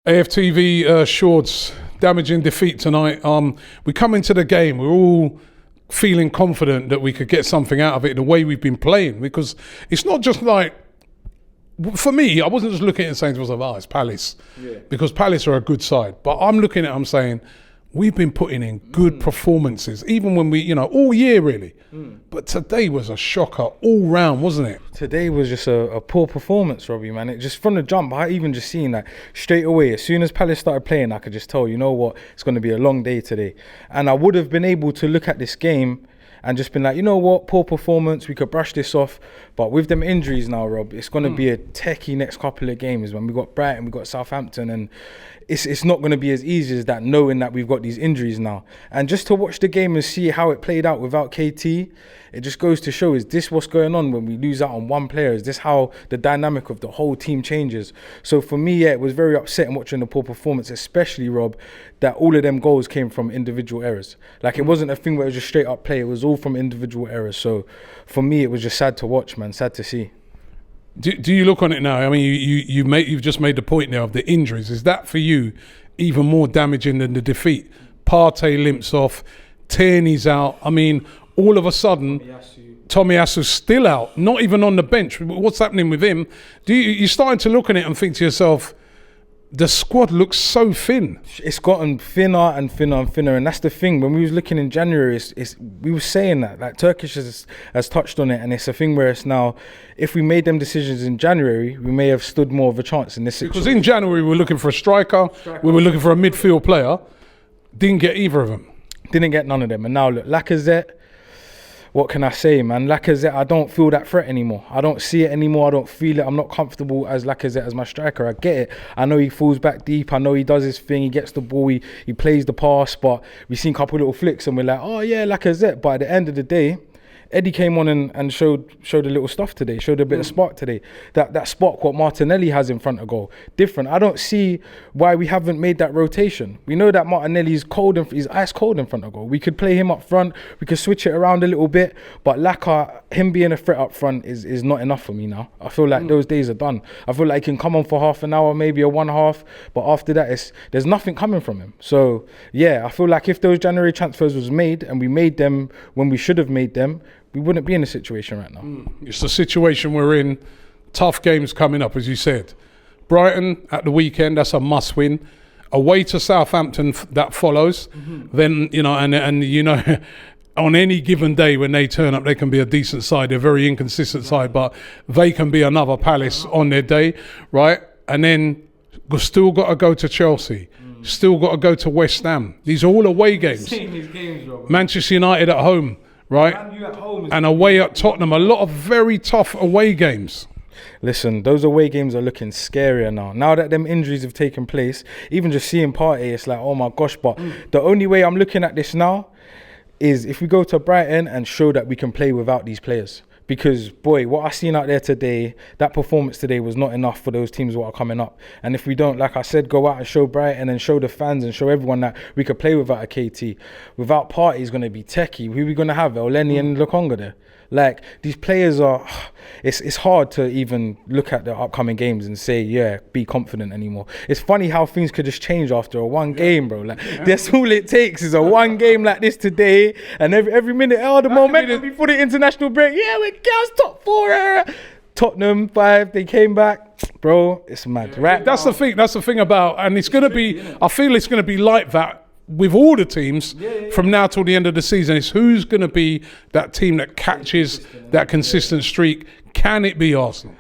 AFTV Shawdz, damaging defeat tonight. We come into the game, we're all feeling confident that we could get something out of it the way we've been playing, because it's not just like, for me, I wasn't just looking at it and saying to myself, oh, it's Palace, because Palace are a good side. But I'm looking at it, I'm saying, we've been putting in good performances, even when we, all year really. But today was a shocker all round, wasn't it? Today was just a poor performance, Robbie, man. It just from the jump, I even just seen that straight away. As soon as Palace started playing, I could just tell, you know what, it's going to be a long day today. And I would have been able to look at this game and just been like, you know what, poor performance, we could brush this off. But with them injuries now, Rob, it's going to be a techie next couple of games, man. We got Brighton, we got Southampton, and it's not going to be as easy as that, knowing that we've got these injuries now. And just to watch the game and see how it played out without KT, it just goes to show, is this what's going on when we lose out on one player? Is this how the dynamic of the whole team changes? So for me, yeah, it was very upsetting watching the poor performance, especially, Rob, that all of them goals came from individual errors. Like, it wasn't a thing where it was just straight up play, it was all from individual errors. So for me, it was just sad to watch, man, sad to see. Do you look on it now? I mean, you've just made the point now of the injuries. Is that for you even more damaging than the defeat? Partey limps off, Tierney's out. I mean, all of a sudden, Tomiyasu's still out, not even on the bench. What's happening with him? You're starting to look at it and think to yourself, the squad looks so thin. It's gotten thinner and thinner and thinner, and that's the thing. When we was looking in January, we were saying that, like, Turkish has touched on it, and it's a thing where it's now, if we made them decisions in January, we may have stood more of a chance in this situation. Because in January we were looking for a striker, we were looking for a midfield player, didn't get either of them. Didn't get none of them, and now look, Lacazette, what can I say, man? Lacazette, I don't feel that threat anymore. I don't see it anymore. I don't feel it. I'm not comfortable as Lacazette as my striker. I get it. I know he falls back deep. I know he does his thing. He gets the ball. He plays the pass. But we've seen a couple little flicks and we're like, oh yeah, Lacazette. But at the end of the day, Eddie came on and showed a little stuff today, showed a bit of spark today. That spark what Martinelli has in front of goal, different. I don't see why we haven't made that rotation. We know that Martinelli's cold, he's ice cold in front of goal. We could play him up front, we could switch it around a little bit, but Laka, him being a threat up front is not enough for me now. I feel like those days are done. I feel like he can come on for half an hour, maybe a 1/2, but after that, there's nothing coming from him. So yeah, I feel like if those January transfers was made and we made them when we should have made them, we wouldn't be in a situation right now. It's the situation we're in. Tough games coming up, as you said. Brighton at the weekend, that's a must win. Away to Southampton, that follows. Then, and on any given day when they turn up, they can be a decent side. They're a very inconsistent side, but they can be another Palace on their day, right? And then we've still got to go to Chelsea. Still got to go to West Ham. These are all away games. Manchester United at home. Right, and away at Tottenham, a lot of very tough away games. Listen, those away games are looking scarier now. Now that them injuries have taken place, even just seeing Partey, it's like, oh my gosh. But the only way I'm looking at this now is if we go to Brighton and show that we can play without these players. Because, boy, what I seen out there today, that performance today was not enough for those teams that are coming up. And if we don't, like I said, go out and show Brighton and show the fans and show everyone that we could play without a KT. Without Partey, it's going to be techie. Who are we going to have? Elneny and Lokonga there. Like, these players are... It's hard to even look at the upcoming games and say, yeah, be confident anymore. It's funny how things could just change after a one game, bro. Like, that's all it takes is a one game like this today, and every minute, the momentum before the international break, yeah, we're girls top 4. Tottenham 5, they came back, bro. It's mad, right? That's the thing. That's the thing about, and it's going to be. I feel it's going to be like that with all the teams from now till the end of the season. It's who's going to be that team that catches that consistent streak. Can it be Arsenal?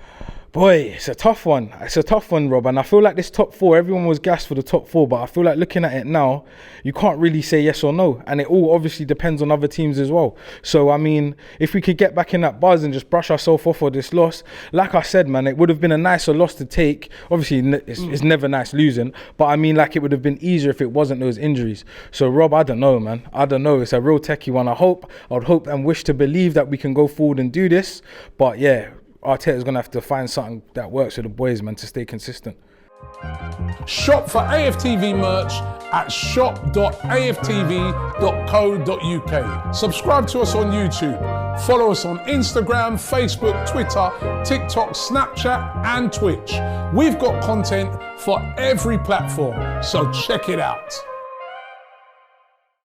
Boy, it's a tough one. It's a tough one, Rob. And I feel like this top 4, everyone was gassed for the top 4, but I feel like looking at it now, you can't really say yes or no. And it all obviously depends on other teams as well. So, I mean, if we could get back in that buzz and just brush ourselves off for this loss, like I said, man, it would have been a nicer loss to take. Obviously, it's never nice losing, but I mean, like, it would have been easier if it wasn't those injuries. So, Rob, I don't know, man. I don't know. It's a real techie one. I'd hope and wish to believe that we can go forward and do this. But, yeah, Arteta's going to have to find something that works with the boys, man, to stay consistent. Shop for AFTV merch at shop.aftv.co.uk. Subscribe to us on YouTube. Follow us on Instagram, Facebook, Twitter, TikTok, Snapchat, and Twitch. We've got content for every platform, so check it out.